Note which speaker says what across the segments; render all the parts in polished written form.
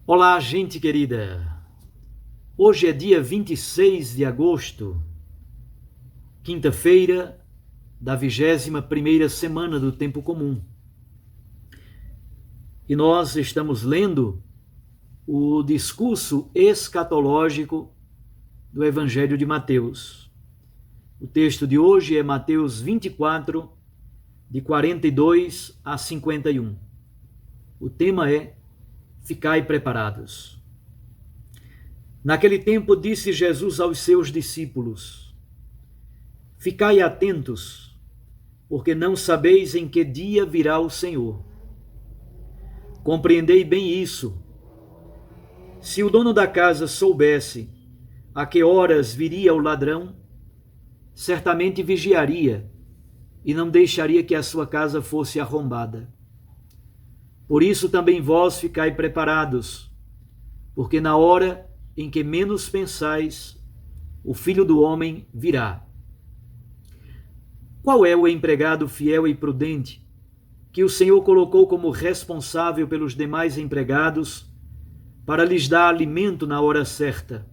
Speaker 1: Olá, gente querida! Hoje é dia 26 de agosto, quinta-feira da 21ª semana do Tempo Comum. E nós estamos lendo o discurso escatológico do Evangelho de Mateus. O texto de hoje é Mateus 24, de 42 a 51. O tema é Ficai preparados. Naquele tempo disse Jesus aos seus discípulos: Ficai atentos, porque não sabeis em que dia virá o Senhor. Compreendei bem isso. Se o dono da casa soubesse a que horas viria o ladrão, certamente vigiaria e não deixaria que a sua casa fosse arrombada. Por isso também vós ficai preparados, porque na hora em que menos pensais, o Filho do Homem virá. Qual é o empregado fiel e prudente que o Senhor colocou como responsável pelos demais empregados para lhes dar alimento na hora certa?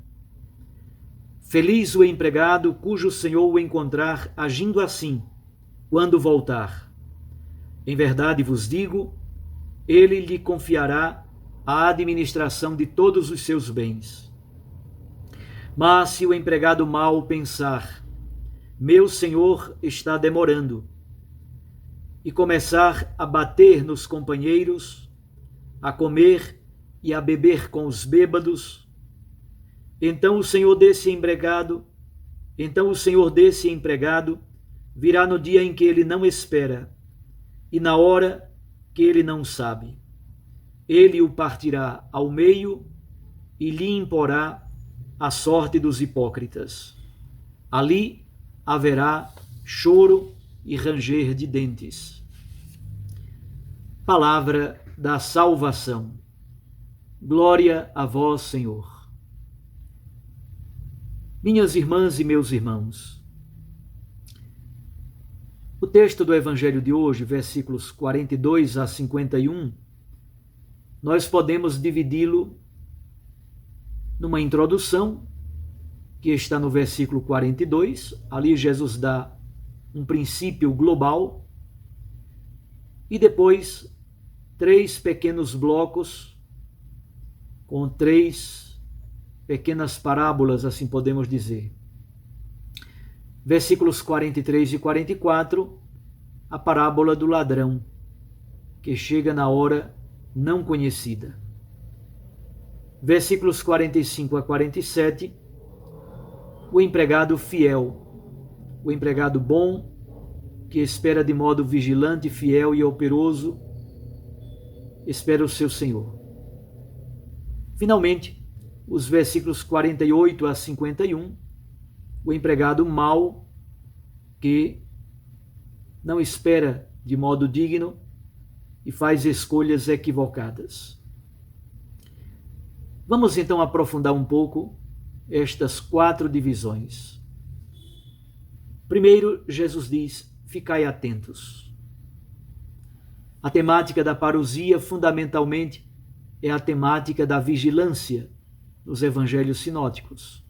Speaker 1: Feliz o empregado cujo Senhor o encontrar agindo assim, quando voltar. Em verdade vos digo, ele lhe confiará a administração de todos os seus bens. Mas se o empregado mau pensar, meu senhor está demorando, e começar a bater nos companheiros, a comer e a beber com os bêbados, então o senhor desse empregado virá no dia em que ele não espera e na hora que ele não sabe. Ele o partirá ao meio e lhe imporá a sorte dos hipócritas. Ali haverá choro e ranger de dentes. Palavra da salvação. Glória a vós, Senhor. Minhas irmãs e meus irmãos, o texto do Evangelho de hoje, versículos 42 a 51, nós podemos dividi-lo numa introdução, que está no versículo 42. Ali Jesus dá um princípio global, e depois 3 pequenos blocos, com 3 pequenas parábolas, assim podemos dizer. Versículos 43 e 44, a parábola do ladrão, que chega na hora não conhecida. Versículos 45 a 47, o empregado fiel, o empregado bom, que espera de modo vigilante, fiel e operoso, espera o seu Senhor. Finalmente, os versículos 48 a 51, o empregado mau, que não espera de modo digno e faz escolhas equivocadas. Vamos então aprofundar um pouco estas 4 divisões. Primeiro, Jesus diz: ficai atentos. A temática da parousia, fundamentalmente, é a temática da vigilância nos evangelhos sinóticos.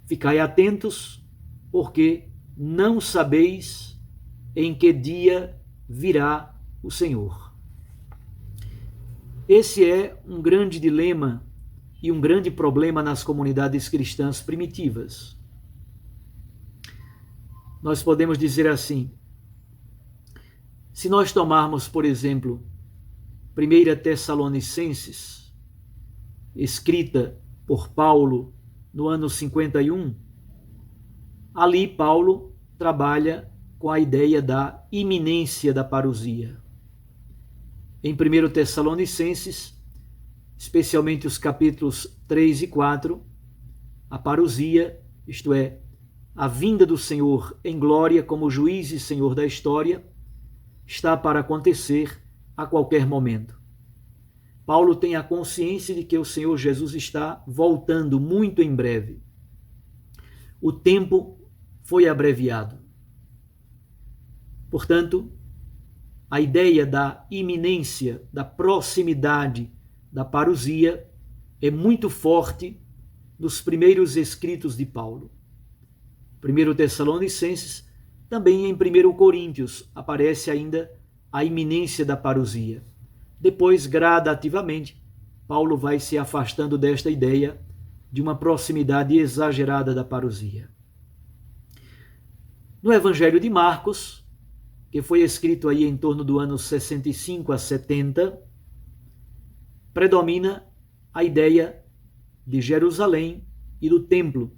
Speaker 1: Ficai atentos, porque não sabeis em que dia virá o Senhor. Esse é um grande dilema e um grande problema nas comunidades cristãs primitivas. Nós podemos dizer assim: se nós tomarmos, por exemplo, 1 Tessalonicenses, escrita por Paulo no ano 51, ali Paulo trabalha com a ideia da iminência da parousia. Em 1 Tessalonicenses, especialmente os capítulos 3 e 4, a parousia, isto é, a vinda do Senhor em glória como juiz e Senhor da história, está para acontecer a qualquer momento. Paulo tem a consciência de que o Senhor Jesus está voltando muito em breve. O tempo foi abreviado. Portanto, a ideia da iminência, da proximidade da parousia é muito forte nos primeiros escritos de Paulo. 1 Tessalonicenses, também em 1 Coríntios, aparece ainda a iminência da parousia. Depois, gradativamente, Paulo vai se afastando desta ideia de uma proximidade exagerada da parousia. No Evangelho de Marcos, que foi escrito aí em torno do ano 65 a 70, predomina a ideia de Jerusalém e do templo,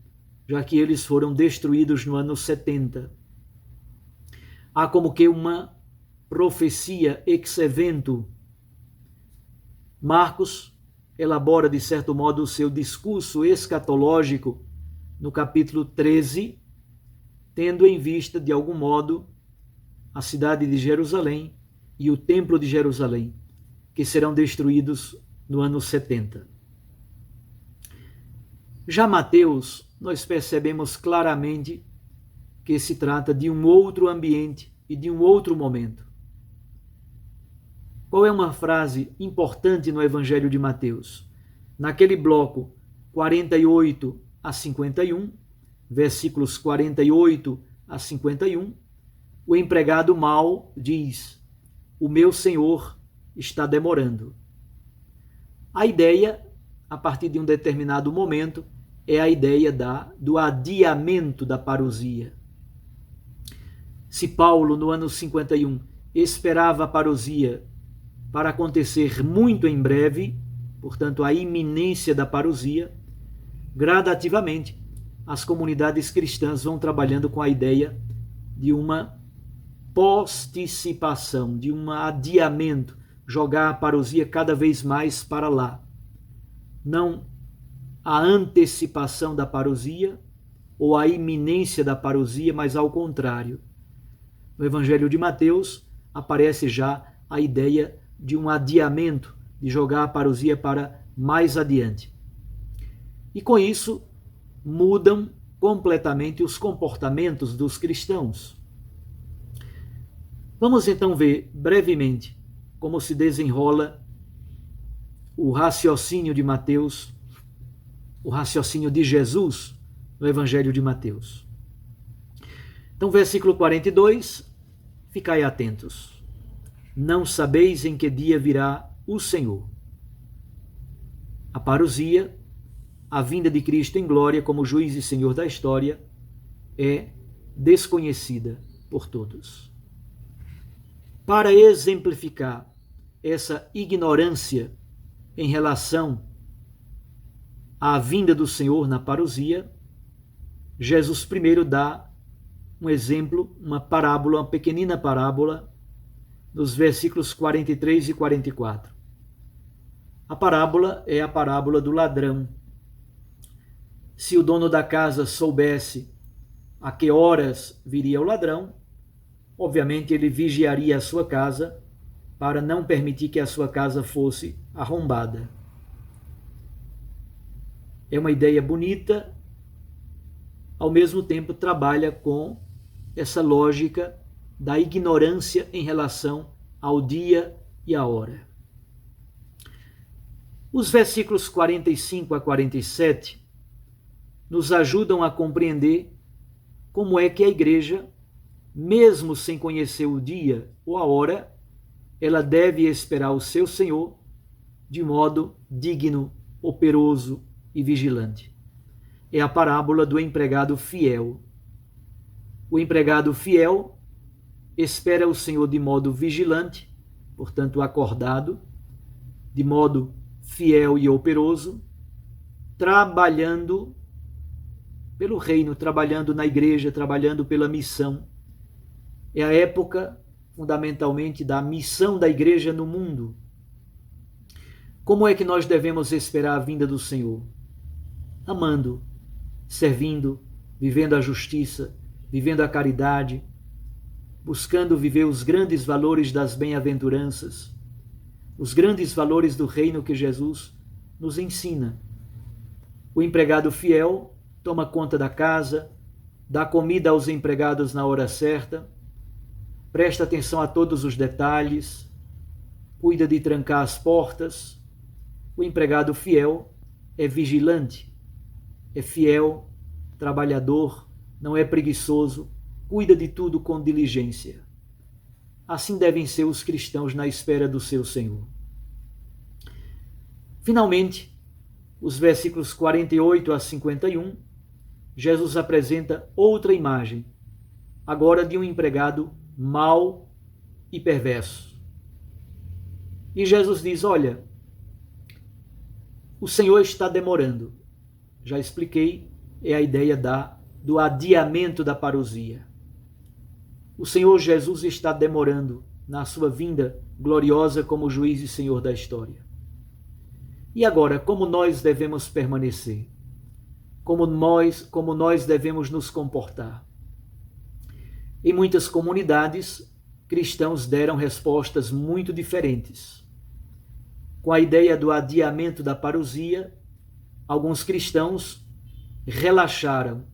Speaker 1: já que eles foram destruídos no ano 70. Há como que uma profecia ex evento. Marcos elabora, de certo modo, o seu discurso escatológico no capítulo 13, tendo em vista, de algum modo, a cidade de Jerusalém e o templo de Jerusalém, que serão destruídos no ano 70. Já Mateus, nós percebemos claramente que se trata de um outro ambiente e de um outro momento. Qual é uma frase importante no Evangelho de Mateus? Naquele bloco 48 a 51, versículos 48 a 51, o empregado mau diz: o meu senhor está demorando. A ideia, a partir de um determinado momento, é a ideia do adiamento da parousia. Se Paulo, no ano 51, esperava a parousia para acontecer muito em breve, portanto, a iminência da parousia, gradativamente, as comunidades cristãs vão trabalhando com a ideia de uma posticipação, de um adiamento, jogar a parousia cada vez mais para lá. Não a antecipação da parousia ou a iminência da parousia, mas ao contrário. No Evangelho de Mateus aparece já a ideia de um adiamento, de jogar a parousia para mais adiante. E com isso mudam completamente os comportamentos dos cristãos. Vamos então ver brevemente como se desenrola o raciocínio de Mateus, o raciocínio de Jesus no Evangelho de Mateus. Então, versículo 42, ficai atentos. Não sabeis em que dia virá o Senhor. A parousia, a vinda de Cristo em glória como juiz e Senhor da história, é desconhecida por todos. Para exemplificar essa ignorância em relação à vinda do Senhor na parousia, Jesus primeiro dá um exemplo, uma parábola, uma pequenina parábola, nos versículos 43 e 44. A parábola é a parábola do ladrão. Se o dono da casa soubesse a que horas viria o ladrão, obviamente ele vigiaria a sua casa para não permitir que a sua casa fosse arrombada. É uma ideia bonita, ao mesmo tempo trabalha com essa lógica da ignorância em relação ao dia e à hora. Os versículos 45 a 47 nos ajudam a compreender como é que a igreja, mesmo sem conhecer o dia ou a hora, ela deve esperar o seu Senhor de modo digno, operoso e vigilante. É a parábola do empregado fiel. O empregado fiel espera o Senhor de modo vigilante, portanto acordado, de modo fiel e operoso, trabalhando pelo reino, trabalhando na igreja, trabalhando pela missão. É a época, fundamentalmente, da missão da igreja no mundo. Como é que nós devemos esperar a vinda do Senhor? Amando, servindo, vivendo a justiça, vivendo a caridade, buscando viver os grandes valores das bem-aventuranças, os grandes valores do reino que Jesus nos ensina. O empregado fiel toma conta da casa, dá comida aos empregados na hora certa, presta atenção a todos os detalhes, cuida de trancar as portas, O empregado fiel é vigilante, é fiel, trabalhador, não é preguiçoso, cuida de tudo com diligência. Assim devem ser os cristãos na espera do seu Senhor. Finalmente, os versículos 48 a 51, Jesus apresenta outra imagem, agora de um empregado mau e perverso. E Jesus diz: olha, o Senhor está demorando. Já expliquei, é a ideia do adiamento da parousia. O Senhor Jesus está demorando na sua vinda gloriosa como juiz e Senhor da história. E agora, como nós devemos permanecer? Como nós devemos nos comportar? Em muitas comunidades, cristãos deram respostas muito diferentes. Com a ideia do adiamento da parousia, alguns cristãos relaxaram.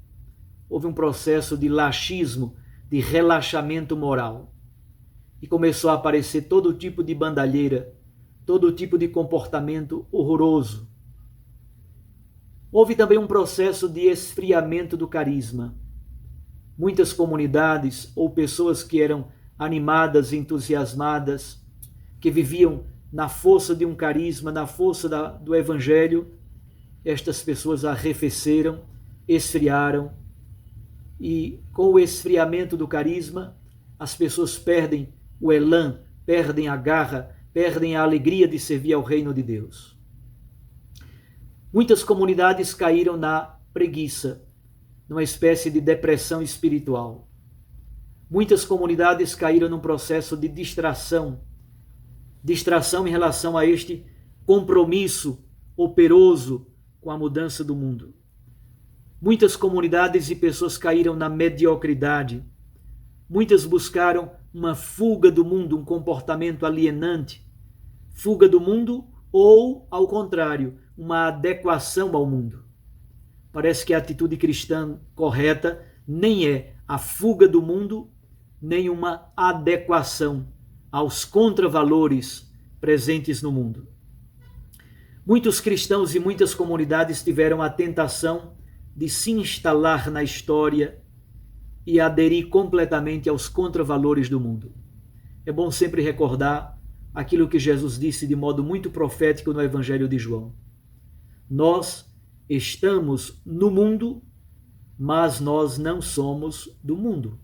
Speaker 1: Houve um processo de laxismo, de relaxamento moral. E começou a aparecer todo tipo de bandalheira, todo tipo de comportamento horroroso. Houve também um processo de esfriamento do carisma. Muitas comunidades ou pessoas que eram animadas, entusiasmadas, que viviam na força de um carisma, na força do evangelho, estas pessoas arrefeceram, esfriaram, e com o esfriamento do carisma, as pessoas perdem o elan, perdem a garra, perdem a alegria de servir ao reino de Deus. Muitas comunidades caíram na preguiça, numa espécie de depressão espiritual. Muitas comunidades caíram num processo de distração em relação a este compromisso operoso com a mudança do mundo. Muitas comunidades e pessoas caíram na mediocridade. Muitas buscaram uma fuga do mundo, um comportamento alienante. Fuga do mundo ou, ao contrário, uma adequação ao mundo. Parece que a atitude cristã correta nem é a fuga do mundo, nem uma adequação aos contravalores presentes no mundo. Muitos cristãos e muitas comunidades tiveram a tentação de se instalar na história e aderir completamente aos contravalores do mundo. É bom sempre recordar aquilo que Jesus disse de modo muito profético no Evangelho de João. Nós estamos no mundo, mas nós não somos do mundo.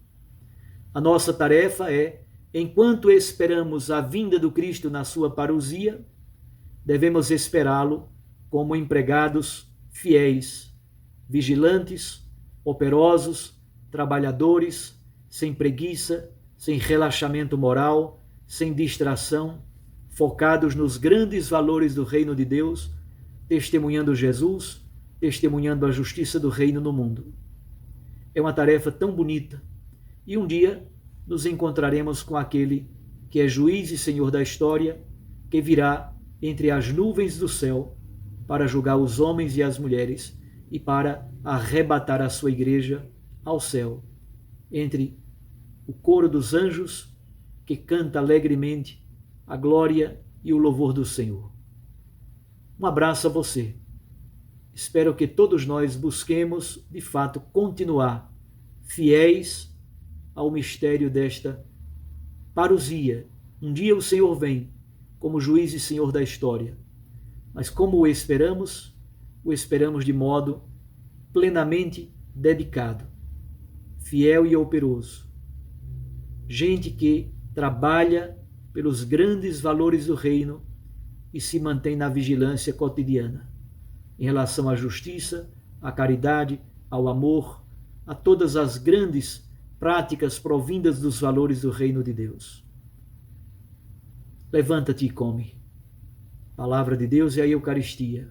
Speaker 1: A nossa tarefa é, enquanto esperamos a vinda do Cristo na sua parousia, devemos esperá-lo como empregados fiéis, vigilantes, operosos, trabalhadores, sem preguiça, sem relaxamento moral, sem distração, focados nos grandes valores do reino de Deus, testemunhando Jesus, testemunhando a justiça do reino no mundo. É uma tarefa tão bonita, e um dia nos encontraremos com aquele que é juiz e Senhor da história, que virá entre as nuvens do céu para julgar os homens e as mulheres e para arrebatar a sua igreja ao céu, entre o coro dos anjos que canta alegremente a glória e o louvor do Senhor. Um abraço a você. Espero que todos nós busquemos, de fato, continuar fiéis ao mistério desta parousia. Um dia o Senhor vem como juiz e Senhor da história, mas como o esperamos de modo plenamente dedicado, fiel e operoso. Gente que trabalha pelos grandes valores do reino e se mantém na vigilância cotidiana em relação à justiça, à caridade, ao amor, a todas as grandes práticas provindas dos valores do reino de Deus. Levanta-te e come. Palavra de Deus é a Eucaristia.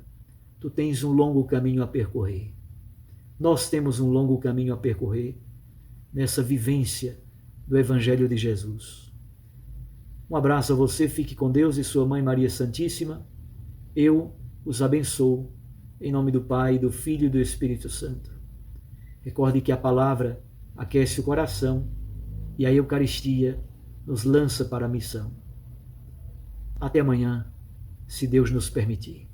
Speaker 1: Tu tens um longo caminho a percorrer. Nós temos um longo caminho a percorrer nessa vivência do Evangelho de Jesus. Um abraço a você, fique com Deus e sua Mãe Maria Santíssima. Eu os abençoo, em nome do Pai, do Filho e do Espírito Santo. Recorde que a palavra aquece o coração e a Eucaristia nos lança para a missão. Até amanhã, se Deus nos permitir.